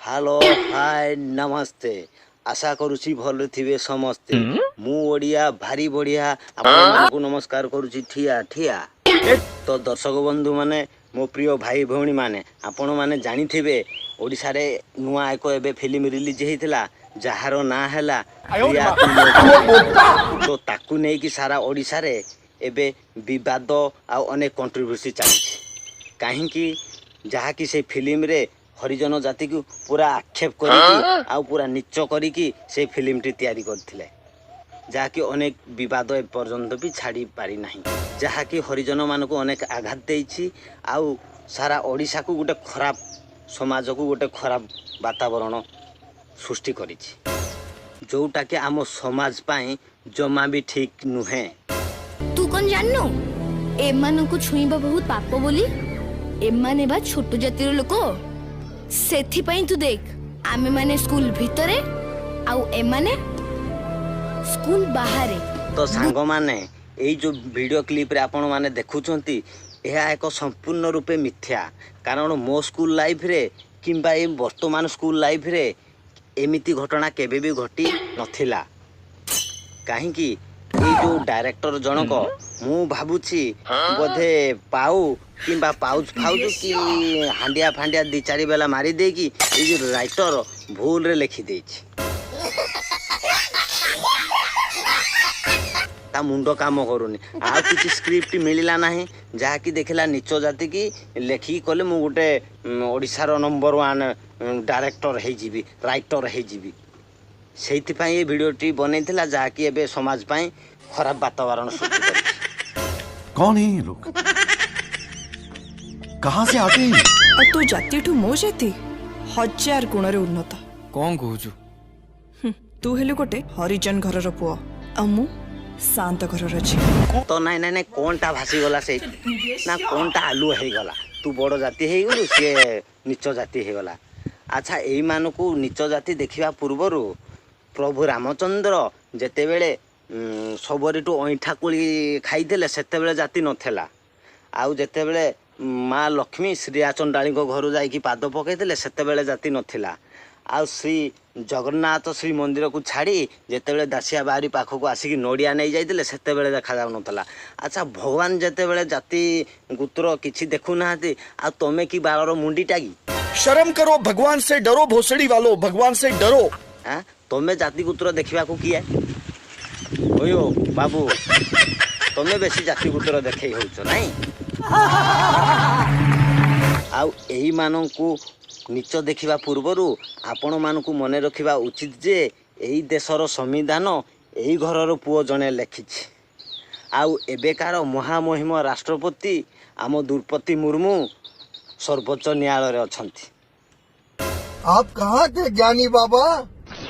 Hello hi नमस्ते आशा करुछि भल थिबे समस्ते मु ओडिया भारी बढ़िया आपण मानकु नमस्कार करुछि ठिया ठिया। तो दर्शक बंधु माने मो प्रिय भाई भौणी माने आपण माने जानि थिबे ओडिसा रे नुआ एको एबे फिल्म रिलीज हेतिला जहार ना हैला प्रिया तू मो पापा। तो ताकू नै कि सारा ओडिसा रे एबे विवाद आ अनेक कंट्रोवर्सी चली कहीं कि जहा कि से फिल्म रे हरिजन जाति को पूरा आक्षेप करिकी आ पूरा नीच करिकी से फिल्म टी तैयारी करथिले जहाँकि अनेक विवाद ए पर्यंत भी छाड़ी पारि नहीं जहाँकि हरिजन मान को अनेक आघात देछि आउ सारा ओडिशा को गोटे खराब समाज को गोटे खराब वातावरण सृष्टि करिछि जोटा कि आम समाज पाई जमा भी ठीक नुहे। तू कौन जाननु एमान को छुईबा बहुत पाप बोली एमाने बा छोटू जातिर लोक सेथि पई तू देख आमे माने स्कूल भितरे आउ एमाने स्कूल बाहरे। तो सांग माने एई जो वीडियो क्लिप रे आपण माने देखुचंती यह एक संपूर्ण रूपे मिथ्या कारण मो स्कूल लाइफ रे किंबा ए वर्तमान स्कूल लाइफ रे एमिति घटना केबे भी घटी नथिला कहीं कि ये जो डायरेक्टर जनक मु भाबुछि बोधे पाऊ किंबा पाउच फाउच कि हांडिया फांडिया दी चारि बेला मारी दे कि ये जो राइटर भूल रे लिखि देछि ता मुंडो काम करूनी आ किछि स्क्रिप्ट मिलिला नाही जहा कि देखला नीच जाति की लेखि कले मु गोटे ओडिसा रो नंबर 1 डायरेक्टर हे जीवी राइटर हे जीवी सेति पई ये वीडियो टी बनेथिला जहा कि एबे समाज पई खराब वातावरण सृष्टि करी। कौन है ये लोग कहां से आते हैं? तू जाति ठू मो जाति 1000 गुण रे उन्नत कौन कहूचु तू हेलु गोटे हरिजन घरर पुओ आ मु शांत घरर छी। तो नाइ नाइ नाइ कोनटा भासी गला से ना कोनटा आलू हे गला तू बड़ जाति हे गलु से नीच जाति हे गला। अच्छा एई मानकू नीच जाति देखिबा पूर्वरु प्रभु रामचंद्र जेते बेले सबरिटू ऐठा कुली खाइदेले सेते बेले जाति नथेला आउ जेते बेले माँ लक्ष्मी श्री चंडाली घर जाइकी पाद पकईदेले सेते बेले जाति नथिला आउ श्री जगन्नाथ श्री मंदिर को छाड़ी जेते दासिया बाहरी पाखक आसिक नड़िया नहीं जाइए सेते बेले देखा जाऊ नथला। अच्छा भगवान जेते बेले जाति गुत्र किछि देखु नाहांती आ तमे की बालर मुंडीटा की शर्म करो भगवान से डरो भोसड़ी वालों भगवान से डरो। हां तमे जाति गुत्र देखिबा को किए ओयो बाबू तमे बेसी जाति गुत्र देखै होउछ नाही आउ एही माननकू नीच देखिबा पूर्वरु आपण मानकू मने रखिबा उचित जे एही देशर संविधान एही घरर पुओ जने लेखिछि आउ एबेकार महामहिम राष्ट्रपति आम द्रौपदी मुर्मू सर्वोच्च न्यायालय रे अछंती। आप कहाँ थे ज्ञानी बाबा?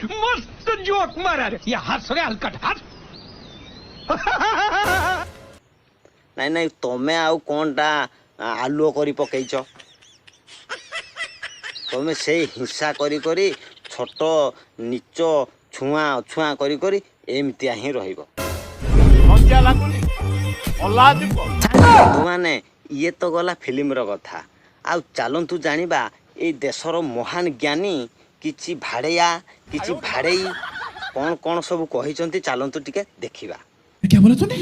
मस्त जोक मारा रे ये हंस रे हलकट हंस। नाइ नाइ तमे आउ कोनटा आलुओ करी पकईछ तमे से हिंसा करी करी छोट नीच छुआ छुआ करी करी एमतिया ही रहिबो माने ये तो गला फिल्म रो कथा आउ चलंतु जानिबा ए देशर महान ज्ञानी किछि भाड़ेया किछि भाड़ेई कौन कौन सब कहिसंती चलंतु टिके देखिबा क्या बोला तूने?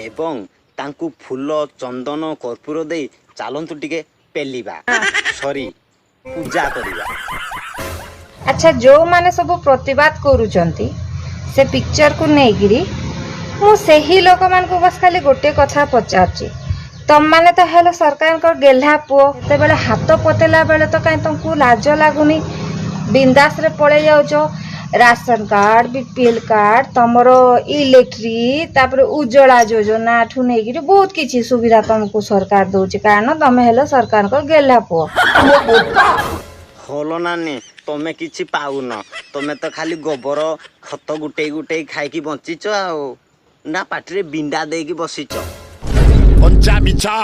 एवं तांकु फूल चंदन कर्पूर दे चलंतु टिके पेलिबा सॉरी पूजा करिबा। अच्छा जो माने सब प्रतिवाद करूचंती से पिक्चर को नेगिरी मु सेही लोक मान को बस खाली गोटे कथा पचारची तम माने तो हेलो सरकार को गेल्हा पुओ ते बेले हाथ पतेला बेले तो काई तुमको लाज लागुनी बिंदास रे पळे जाउचो राशन कार्ड बीपीएल कार्ड तमरो इलेक्ट्रिक तापर उज्जवला योजना ठू नेगिरी बहुत किछि सुविधा तुमको सरकार दउची कारण तमे हेलो सरकार को गेल्हा पुओ होलो नानी तमे किछि पाउन तमे तो खाली गोबर खत गुटे गुटे खाई की बंचिच आउ ना पाटरे बिंडा दे की बसिच पंचा मिचा।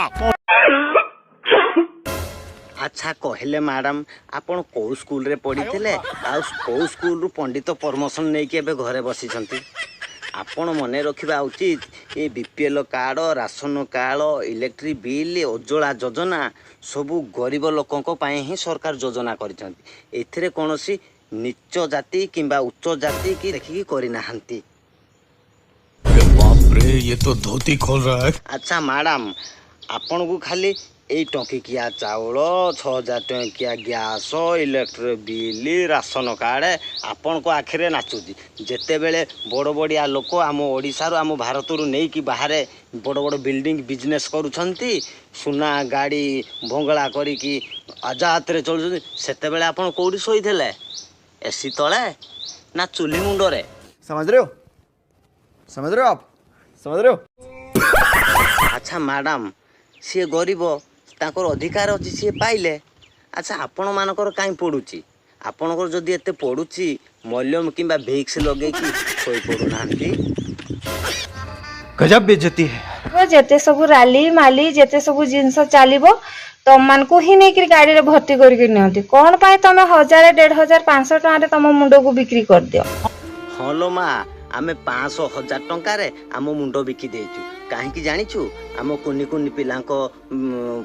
अच्छा कहले मैडम आपण को स्कूल रे पढ़ी थिले आ को स्कूल रु पंडित परमिशन नै के घरे बसी छंती ଆପଣ ମନେ ରଖିବା ଉଚିତ ଏ BPL card, ration card, electric bill, Ujjwala ଯୋଜନା ସବୁ ଗରିବ ଲୋକଙ୍କ ପାଇଁ ହିଁ ସରକାର ଯୋଜନା କରିଛନ୍ତି। ଏଥିରେ କୌଣସି ନିଚ ଜାତି କିମ୍ବା ଉଚ୍ଚ ଜାତି କି ଦେଖିକି କରିନାହାନ୍ତି। बाप रे ये तो धोती खोल रहा है। ଆଚ୍ଛା ମ୍ୟାଡ଼ାମ, ଆପଣଙ୍କୁ ଖାଲି ଏଇ ଟଙ୍କିକିଆ ଚାଉଳ, 6,000 ଟଙ୍କିଆ gas, electric bill, ration card ଆପଣଙ୍କ ଆଖିରେ ନାଚୁଛି। ଯେତେବେଳେ ବଡ଼ ବଡ଼ିଆ ଲୋକ ଆମ ଓଡ଼ିଶାରୁ, ଆମ ଭାରତରୁ ନେଇକି ବାହାରେ ବଡ଼ ବଡ଼ ବିଲ୍ଡିଂ ବିଜନେସ୍ କରୁଛନ୍ତି, ସୁନା ଗାଡ଼ି ବଙ୍ଗଳା କରିକି ଆଜାଦରେ ଚଳୁଛନ୍ତି, ସେତେବେଳେ ଆପଣ କେଉଁଠି ଶୋଇଥିଲେ? ଏସି ତଳେ ନା ଚୁଲି ମୁଣ୍ଡରେ? समझ रहे हो आप समझ रहे हो। ଆଚ୍ଛା ମ୍ୟାଡ଼ାମ, ସିଏ ଗରିବ, ତାଙ୍କର ଅଧିକାର ଅଛି, ସିଏ ପାଇଲେ। ଆଚ୍ଛା ଆପଣମାନଙ୍କର କାହିଁ ପଡ଼ୁଛି? ଆପଣଙ୍କର ଯଦି ଏତେ ପଡ଼ୁଛି, ମଲ୍ୟମ କିମ୍ବା ଭିକ୍ସ ଲଗେଇକି ଶୋଇପଡ଼ୁନାହାନ୍ତି। गजब बेइज्जती है। ଯେତେ ସବୁ ରାଲି ମାଲି ଯେତେ ସବୁ ଜିନିଷ ଚାଲିବ ତମମାନଙ୍କୁ ହିଁ ନେଇକିରି ଗାଡିରେ ଭର୍ତ୍ତି କରିକି ନିଅନ୍ତି। କଣ ପାଇଁ ତମେ 1,000, 1,500, 500 ଟଙ୍କାରେ ତମ ମୁଣ୍ଡକୁ ବିକ୍ରି କରିଦିଅ? ହଁ ଲୋ ମା, ଆମେ 500, 1,000 ଟଙ୍କାରେ ଆମ ମୁଣ୍ଡ ବିକି ଦେଇଛୁ। କାହିଁକି ଜାଣିଛୁ? ଆମ କୁନି କୁନି ପିଲାଙ୍କ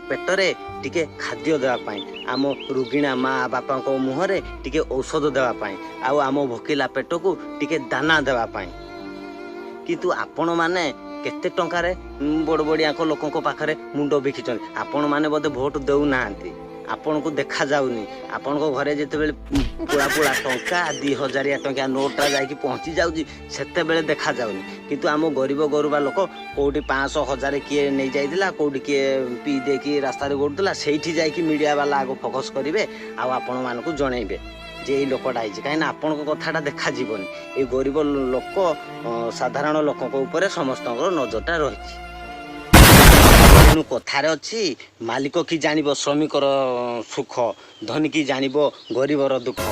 ପେଟରେ ଟିକେ ଖାଦ୍ୟ ଦେବା ପାଇଁ, ଆମ ରୋଗିଣା ମା ବାପାଙ୍କ ମୁହଁରେ ଟିକେ ଔଷଧ ଦେବା ପାଇଁ, ଆଉ ଆମ ଭୋକିଲା ପେଟକୁ ଟିକେ ଦାନା ଦେବା ପାଇଁ। କିନ୍ତୁ ଆପଣମାନେ କେତେ ଟଙ୍କାରେ ବଡ଼ ବଡ଼ିଆଙ୍କ ଲୋକଙ୍କ ପାଖରେ ମୁଣ୍ଡ ବିକିଛନ୍ତି। ଆପଣମାନେ ବୋଧେ ଭୋଟ ଦେଉନାହାନ୍ତି, ଆପଣଙ୍କୁ ଦେଖାଯାଉନି। ଆପଣଙ୍କ ଘରେ ଯେତେବେଳେ ପୁଳା ପୁଳା ଟଙ୍କା, 2,000 ଟଙ୍କିଆ ନୋଟ୍ଟା ଯାଇକି ପହଞ୍ଚି ଯାଉଛି, ସେତେବେଳେ ଦେଖାଯାଉନି। କିନ୍ତୁ ଆମ ଗରିବ ଗରୁବା ଲୋକ କେଉଁଠି 500, 1,000 କିଏ ନେଇଯାଇଥିଲା, କେଉଁଠି କିଏ ପିଇ ଦେଇକି ରାସ୍ତାରେ ଗଡ଼ୁଥିଲା, ସେଇଠି ଯାଇକି ମିଡ଼ିଆ ବାଲା ଆଗ ଫୋକସ୍ କରିବେ ଆଉ ଆପଣମାନଙ୍କୁ ଜଣେଇବେ ଯେ ଏଇ ଲୋକଟା ହେଇଛି। କାହିଁକିନା ଆପଣଙ୍କ କଥାଟା ଦେଖାଯିବନି। ଏଇ ଗରିବ ଲୋକ, ସାଧାରଣ ଲୋକଙ୍କ ଉପରେ ସମସ୍ତଙ୍କର ନଜରଟା ରହିଛି। ତେଣୁ କଥାରେ ଅଛି, ମାଲିକ କି ଜାଣିବ ଶ୍ରମିକର ସୁଖ, ଧନୀ କି ଜାଣିବ ଗରିବର ଦୁଃଖ।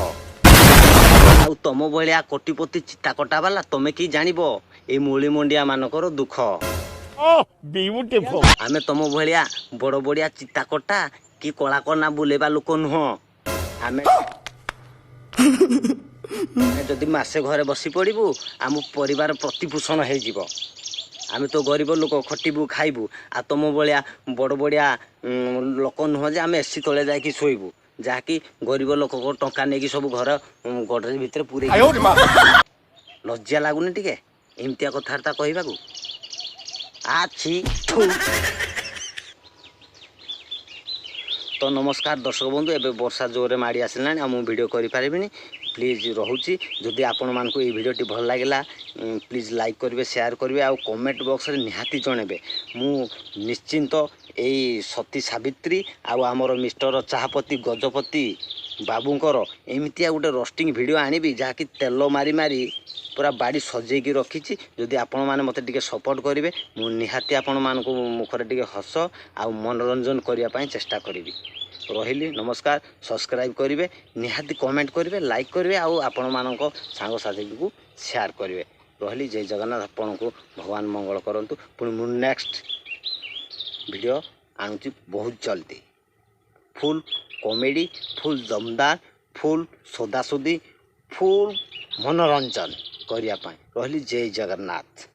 ଆଉ ତମ ଭଳିଆ କୋଟିପତି ଚିତାକଟା ବାଲା ତମେ କି ଜାଣିବ ଏଇ ମୂଳି ମଣ୍ଡିଆ ମାନଙ୍କର ଦୁଃଖ। ଆମେ ତମ ଭଳିଆ ବଡ଼ ବଡ଼ିଆ ଚିତାକଟା କି କଳା କନା ବୁଲେଇବା ଲୋକ ନୁହଁ। ଆମେ ଯଦି ମାସେ ଘରେ ବସି ପଡ଼ିବୁ, ଆମ ପରିବାର ପ୍ରତିପୋଷଣ ହେଇଯିବ। ଆମେ ତ ଗରିବ ଲୋକ, ଖଟିବୁ ଖାଇବୁ। ଆଉ ତମ ଭଳିଆ ବଡ଼ ବଡ଼ିଆ ଲୋକ ନୁହଁ ଯେ ଆମେ ଏସି ତଳେ ଯାଇକି ଶୋଇବୁ, ଯାହାକି ଗରିବ ଲୋକଙ୍କ ଟଙ୍କା ନେଇକି ସବୁ ଘର ଗଡ଼ରେଜ ଭିତରେ ପୁରେଇ। ଲଜ୍ଜା ଲାଗୁନି ଟିକେ ଏମିତିଆ କଥାବାର୍ତ୍ତା କହିବାକୁ? ଆଛି ତ ନମସ୍କାର ଦର୍ଶକ ବନ୍ଧୁ, ଏବେ ବର୍ଷା ଜୋରରେ ମାଡ଼ି ଆସିଲାଣି ଆଉ ମୁଁ ଭିଡ଼ିଓ କରିପାରିବିନି। ପ୍ଲିଜ୍ ରହୁଛି। ଯଦି ଆପଣମାନଙ୍କୁ ଏଇ ଭିଡ଼ିଓଟି ଭଲ ଲାଗିଲା, ପ୍ଲିଜ୍ ଲାଇକ୍ କରିବେ, ସେୟାର କରିବେ ଆଉ କମେଣ୍ଟ ବକ୍ସରେ ନିହାତି ଜଣେଇବେ। ମୁଁ ନିଶ୍ଚିନ୍ତ ଏଇ ସତୀ ସାବିତ୍ରୀ ଆଉ ଆମର ମିଷ୍ଟର ଚାହାପତି ଗଜପତି ବାବୁଙ୍କର ଏମିତିଆ ଗୋଟେ ରୋଷ୍ଟିଂ ଭିଡ଼ିଓ ଆଣିବି, ଯାହାକି ତେଲ ମାରି ମାରି ପୁରା ବାଡ଼ି ସଜେଇକି ରଖିଛି। ଯଦି ଆପଣମାନେ ମୋତେ ଟିକେ ସପୋର୍ଟ କରିବେ, ମୁଁ ନିହାତି ଆପଣମାନଙ୍କୁ ମୁଖରେ ଟିକେ ହସ ଆଉ ମନୋରଞ୍ଜନ କରିବା ପାଇଁ ଚେଷ୍ଟା କରିବି। ରହିଲି, ନମସ୍କାର। ସବସ୍କ୍ରାଇବ୍ କରିବେ, ନିହାତି କମେଣ୍ଟ କରିବେ, ଲାଇକ୍ କରିବେ ଆଉ ଆପଣମାନଙ୍କ ସାଙ୍ଗସାଥିଙ୍କୁ ସେୟାର କରିବେ। ରହିଲି, ଜୟ ଜଗନ୍ନାଥ। ଆପଣଙ୍କୁ ଭଗବାନ ମଙ୍ଗଳ କରନ୍ତୁ। ପୁଣି ମୁଁ ନେକ୍ସଟ ଭିଡ଼ିଓ ଆଣୁଛି ବହୁତ ଜଲ୍ଦି। ଫୁଲ୍ କମେଡ଼ି, ଫୁଲ୍ ଦମଦାର, ଫୁଲ୍ ସୋଦାସୁଦି, ଫୁଲ୍ ମନୋରଞ୍ଜନ କରିବା ପାଇଁ। ରହିଲି, ଜୟ ଜଗନ୍ନାଥ।